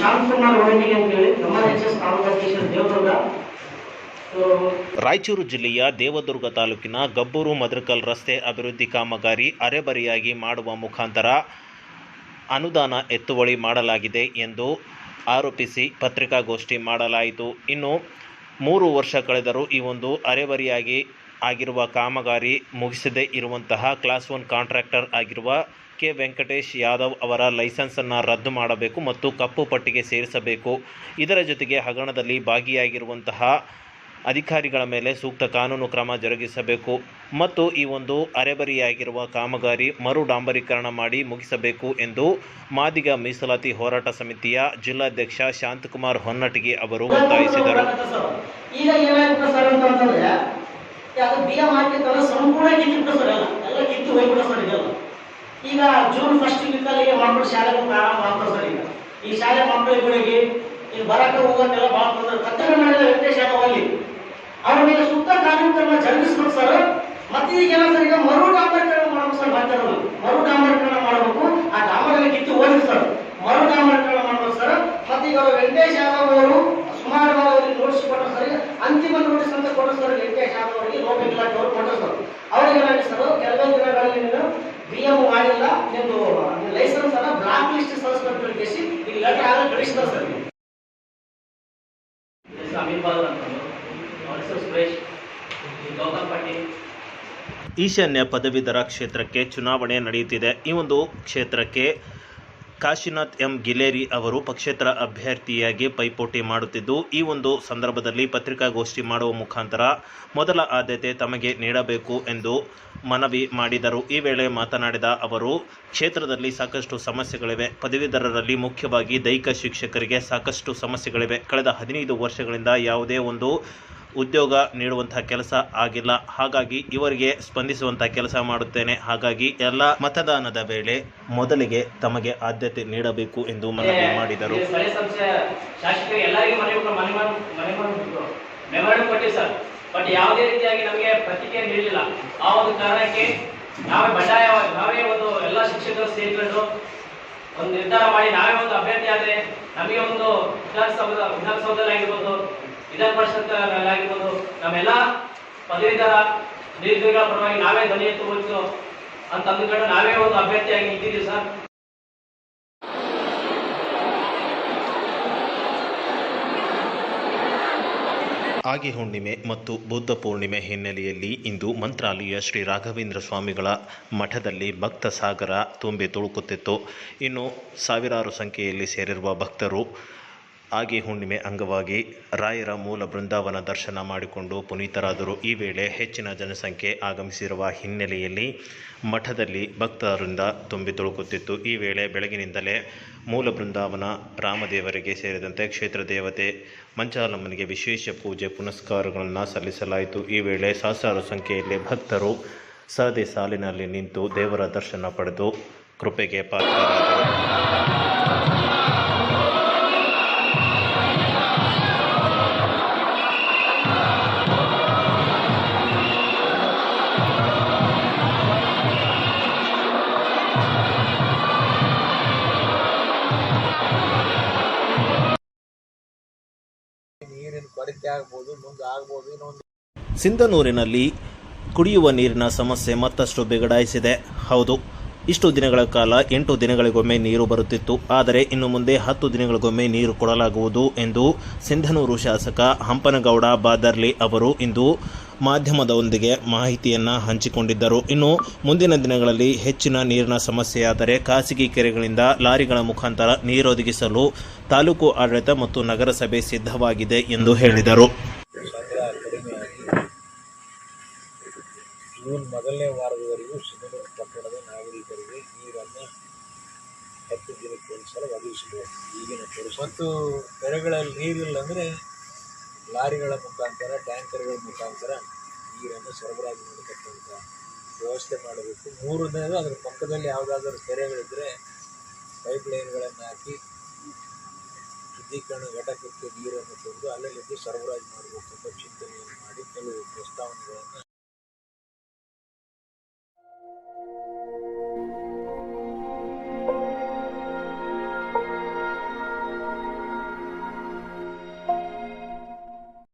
ಶಾಂತಕುಮಾರ್ ಹೊರಣಿಗೆ ಅಂತ ಹೇಳಿ MRHS ತಾಲೂಕಾಧ್ಯಕ್ಷ ದೇವದುರ್ಗ. ರಾಯಚೂರು ಜಿಲ್ಲೆಯ ದೇವದುರ್ಗ ತಾಲೂಕಿನ ಗಬ್ಬೂರು ಮದರಕಲ್ ರಸ್ತೆ ಅಭಿವೃದ್ಧಿ ಕಾಮಗಾರಿ ಅರೆಬರಿಯಾಗಿ ಮಾಡುವ ಮುಖಾಂತರ ಅನುದಾನ ಎತ್ತುವಳಿ ಮಾಡಲಾಗಿದೆ ಎಂದು ಆರೋಪಿಸಿ ಪತ್ರಿಕಾಗೋಷ್ಠಿ ಮಾಡಲಾಯಿತು. ಇನ್ನು 3 ವರ್ಷ ಕಳೆದರೂ ಈ ಒಂದು ಅರೆಬರಿಯಾಗಿ ಆಗಿರುವ ಕಾಮಗಾರಿ ಮುಗಿಸದೇ ಇರುವಂತಹ ಕ್ಲಾಸ್ 1 ಕಾಂಟ್ರಾಕ್ಟರ್ ಆಗಿರುವ ಕೆ ವೆಂಕಟೇಶ್ ಯಾದವ್ ಅವರ ಲೈಸೆನ್ಸನ್ನು ರದ್ದು ಮಾಡಬೇಕು ಮತ್ತು ಕಪ್ಪು ಪಟ್ಟಿಗೆ ಸೇರಿಸಬೇಕು. ಇದರ ಜೊತೆಗೆ ಹಗರಣದಲ್ಲಿ ಭಾಗಿಯಾಗಿರುವಂತಹ ಅಧಿಕಾರಿಗಳ ಮೇಲೆ ಸೂಕ್ತ ಕಾನೂನು ಕ್ರಮ ಜರುಗಿಸಬೇಕು ಮತ್ತು ಈ ಒಂದು ಅರೆಬರಿಯಾಗಿರುವ ಕಾಮಗಾರಿ ಮರು ಡಾಂಬರೀಕರಣ ಮಾಡಿ ಮುಗಿಸಬೇಕು ಎಂದು ಮಾದಿಗ ಮೀಸಲಾತಿ ಹೋರಾಟ ಸಮಿತಿಯ ಜಿಲ್ಲಾಧ್ಯಕ್ಷ ಶಾಂತಕುಮಾರ್ ಹೊನ್ನಟಗಿ ಅವರು ಒತ್ತಾಯಿಸಿದರು. ಈಗ ಜೂನ್ 1 ವೀಕಲ್ಲಿಗೆ ಮಕ್ಕಳು ಶಾಲೆಗೆ ಪ್ರಾರಂಭ ಆಗ್ತದೆ ಸರ್. ಈ ಶಾಲೆ ಮಕ್ಕಳಿಗೆ ಈಗ ಬರಕ್ಕೆ ಹೋಗೋದೆಲ್ಲ ಭಾಳ ತೊಂದರೆ. ಕತ್ತಲೆ ಮಾಡಿದ ವೆಂಕಟೇಶ್ ಯಾದವ್ ಅಲ್ಲಿ ಅವ್ರ ಮೇಲೆ ಸೂಕ್ತ ಕಾನೂನು ಕ್ರಮ ಜರುಗಿಸ್ಬೇಕು ಸರ್. ಮತ್ತೆ ಈಗ ಏನಂದ್ರೆ ಈಗ ಮರು ಡಾಂಬರೀಕರಣ ಮಾಡಬೇಕು ಸರ್. ಮತ್ತೆ ಮರು ಡಾಂಬರೀಕರಣ ಮಾಡಬೇಕು. ಆ ಡಾಂಬರ್ ಕಿತ್ತು ಹೋಗಿ ಸರ್ ಮರು ಡಾಂಬರೀಕರಣ ಮಾಡಬೇಕು ಸರ್. ಮತ್ತೆ ಈಗ ವೆಂಕಟೇಶ್ ಯಾದವ್ ಅವರು ಸುಮಾರು ಅವರಿಗೆ ನೋಟಿಸ್ ಕೊಟ್ಟರು ಸರ್. ಅಂತಿಮ ನೋಟಿಸ್ ಅಂತ ಕೊಟ್ಟರು ಸರ್. ವೆಂಕಟೇಶ್ ಯಾದವ್ ಅವರಿಗೆ ಲೋಕ ಇಲಾಖೆ ಅವರು ಕೊಟ್ಟರು ಸರ್. ಅವರಿಗೆ ಸರ್ ಕೆಲವೊಂದು ದಿನಗಳಲ್ಲಿ BM ಮಾಡಿಲ್ಲ ಎಂದು ಲೈಸೆನ್ಸ್ ಅನ್ನ ಬ್ಲಾಕ್ ಲಿಸ್ಟ್ ಸಲ್ಲಿಸಬೇಕು ಕೇಸಿ ಈ ಲೆಟರ್ ಆಗಲೇ ಕಳಿಸಿದ್ದಾರೆ ಸರ್. ಈಶಾನ್ಯ ಪದವೀಧರ ಕ್ಷೇತ್ರಕ್ಕೆ ಚುನಾವಣೆ ನಡೆಯುತ್ತಿದೆ. ಈ ಒಂದು ಕ್ಷೇತ್ರಕ್ಕೆ ಕಾಶಿನಾಥ್ ಎಂ ಗಿಲೇರಿ ಅವರು ಪಕ್ಷೇತರ ಅಭ್ಯರ್ಥಿಯಾಗಿ ಪೈಪೋಟಿ ಮಾಡುತ್ತಿದ್ದು, ಈ ಒಂದು ಸಂದರ್ಭದಲ್ಲಿ ಪತ್ರಿಕಾಗೋಷ್ಠಿ ಮಾಡುವ ಮುಖಾಂತರ ಮೊದಲ ಆದ್ಯತೆ ತಮಗೆ ನೀಡಬೇಕು ಎಂದು ಮನವಿ ಮಾಡಿದರು. ಈ ವೇಳೆ ಮಾತನಾಡಿದ ಅವರು, ಕ್ಷೇತ್ರದಲ್ಲಿ ಸಾಕಷ್ಟು ಸಮಸ್ಯೆಗಳಿವೆ. ಪದವೀಧರರಲ್ಲಿ ಮುಖ್ಯವಾಗಿ ದೈಹಿಕ ಶಿಕ್ಷಕರಿಗೆ ಸಾಕಷ್ಟು ಸಮಸ್ಯೆಗಳಿವೆ. ಕಳೆದ 15 ವರ್ಷಗಳಿಂದ ಯಾವುದೇ ಒಂದು ಉದ್ಯೋಗ ನೀಡುವಂತಹ ಕೆಲಸ ಆಗಿಲ್ಲ. ಹಾಗಾಗಿ ಇವರಿಗೆ ಸ್ಪಂದಿಸುವಂತಹ ಕೆಲಸ ಮಾಡುತ್ತೇನೆ. ಹಾಗಾಗಿ ಎಲ್ಲ ಮತದಾನದ ವೇಳೆ ಮೊದಲಿಗೆ ತಮಗೆ ಆದ್ಯತೆ ನೀಡಬೇಕು ಎಂದು ಮನವಿ ಮಾಡಿದರು. ಬಟ್ ಯಾವುದೇ ರೀತಿಯಾಗಿ ನಮಗೆ ಪ್ರತಿಕ್ರಿಯೆ ನೀಡಲಿಲ್ಲ. ಆ ಒಂದು ಕಾರಣಕ್ಕೆ ನಾವೇ ಒಂದು ಎಲ್ಲ ಶಿಕ್ಷಕರು ಸೇರಿಕೊಂಡು ಒಂದು ನಿರ್ಧಾರ ಮಾಡಿ ನಾವೇ ಒಂದು ಅಭ್ಯರ್ಥಿ ಆದರೆ ನಮಗೆ ಒಂದು ವಿಧಾನಸೌಧದಲ್ಲಾಗಿರ್ಬೋದು, ವಿಧಾನ ಪರಿಷತ್ತಲ್ಲಾಗಿರ್ಬೋದು, ನಮ್ಮೆಲ್ಲ ಪದವೀಧರ ನಿರುದ್ಯೋಗಿಗಳ ಪರವಾಗಿ ನಾವೇ ಧ್ವನಿ ಎತ್ತಬಹುದು ಅಂತ ಅಂದುಕೊಂಡು ನಾವೇ ಒಂದು ಅಭ್ಯರ್ಥಿಯಾಗಿ ನಿಂತಿದ್ದೀವಿ ಸರ್. ಆಗಿ ಹುಣ್ಣಿಮೆ ಮತ್ತು ಬುದ್ಧ ಪೂರ್ಣಿಮೆ ಹಿನ್ನೆಲೆಯಲ್ಲಿ ಇಂದು ಮಂತ್ರಾಲಯ ಶ್ರೀ ರಾಘವೇಂದ್ರ ಸ್ವಾಮಿಗಳ ಮಠದಲ್ಲಿ ಭಕ್ತ ಸಾಗರ ತುಂಬಿ ತುಳುಕುತ್ತಿತ್ತು. ಇನ್ನು ಸಾವಿರಾರು ಸಂಖ್ಯೆಯಲ್ಲಿ ಸೇರಿರುವ ಭಕ್ತರು ಆಗಿ ಹುಣ್ಣಿಮೆ ಅಂಗವಾಗಿ ರಾಯರ ಮೂಲ ಬೃಂದಾವನ ದರ್ಶನ ಮಾಡಿಕೊಂಡು ಪುನೀತರಾದರು. ಈ ವೇಳೆ ಹೆಚ್ಚಿನ ಜನಸಂಖ್ಯೆ ಆಗಮಿಸಿರುವ ಹಿನ್ನೆಲೆಯಲ್ಲಿ ಮಠದಲ್ಲಿ ಭಕ್ತರಿಂದ ತುಂಬಿ ತುಳುಕುತ್ತಿತ್ತು. ಈ ವೇಳೆ ಬೆಳಗಿನಿಂದಲೇ ಮೂಲ ಬೃಂದಾವನ ರಾಮದೇವರಿಗೆ ಸೇರಿದಂತೆ ಕ್ಷೇತ್ರ ದೇವತೆ ಮಂಚಾಲಮ್ಮನಿಗೆ ವಿಶೇಷ ಪೂಜೆ ಪುನಸ್ಕಾರಗಳನ್ನು ಸಲ್ಲಿಸಲಾಯಿತು. ಈ ವೇಳೆ ಸಹಸ್ರಾರು ಸಂಖ್ಯೆಯಲ್ಲಿ ಭಕ್ತರು ಸರದಿ ಸಾಲಿನಲ್ಲಿ ನಿಂತು ದೇವರ ದರ್ಶನ ಪಡೆದು ಕೃಪೆಗೆ ಪಾತ್ರರಾದರು. ಸಿಂಧನೂರಿನಲ್ಲಿ ಕುಡಿಯುವ ನೀರಿನ ಸಮಸ್ಯೆ ಮತ್ತಷ್ಟು ಬಿಗಡಾಯಿಸಿದೆ. ಹೌದು, ಇಷ್ಟು ದಿನಗಳ ಕಾಲ 8 ದಿನಗಳಿಗೊಮ್ಮೆ ನೀರು ಬರುತ್ತಿತ್ತು. ಆದರೆ ಇನ್ನು ಮುಂದೆ 10 ದಿನಗಳಿಗೊಮ್ಮೆ ನೀರು ಕೊಡಲಾಗುವುದು ಎಂದು ಸಿಂಧನೂರು ಶಾಸಕ ಹಂಪನಗೌಡ ಬಾದರ್ಲಿ ಅವರು ಇಂದು ಮಾಧ್ಯಮದೊಂದಿಗೆ ಮಾಹಿತಿಯನ್ನು ಹಂಚಿಕೊಂಡಿದ್ದರು. ಇನ್ನು ಮುಂದಿನ ದಿನಗಳಲ್ಲಿ ಹೆಚ್ಚಿನ ನೀರಿನ ಸಮಸ್ಯೆಯಾದರೆ ಖಾಸಗಿ ಕೆರೆಗಳಿಂದ ಲಾರಿಗಳ ಮುಖಾಂತರ ನೀರೊದಗಿಸಲು ತಾಲೂಕು ಆಡಳಿತ ಮತ್ತು ನಗರಸಭೆ ಸಿದ್ಧವಾಗಿದೆ ಎಂದು ಹೇಳಿದರು. ಜೂನ್ ಮೊದಲನೇ ವಾರದವರೆಗೂ ಸಿಂಧನೂರು ಪಟ್ಟಣದ ನಾಗರಿಕರಿಗೆ ನೀರನ್ನು 10 ದಿನಕ್ಕೆ ಒಂದ್ಸಲ ಒದಗಿಸಬಹುದು. ಈಗಿನ ಮತ್ತು ಕೆರೆಗಳಲ್ಲಿ ನೀರಿಲ್ಲ ಅಂದರೆ ಲಾರಿಗಳ ಮುಖಾಂತರ ಟ್ಯಾಂಕರ್ಗಳ ಮುಖಾಂತರ ನೀರನ್ನು ಸರಬರಾಜು ಮಾಡತಕ್ಕಂಥ ವ್ಯವಸ್ಥೆ ಮಾಡಬೇಕು. 3 ದಿನದ ಅದರ ಪಕ್ಕದಲ್ಲಿ ಯಾವುದಾದ್ರೂ ಕೆರೆಗಳಿದ್ದರೆ ಪೈಪ್ ಲೈನ್ಗಳನ್ನು ಹಾಕಿ ಶುದ್ಧೀಕರಣ ಘಟಕಕ್ಕೆ ನೀರನ್ನು ತಂದು ಅಲ್ಲಲ್ಲಿದ್ದು ಸರಬರಾಜು ಮಾಡಬೇಕೆಂಬ ಚಿಂತನೆಯನ್ನು ಮಾಡಿ ಕೆಲವು ಪ್ರಸ್ತಾವನೆಗಳನ್ನು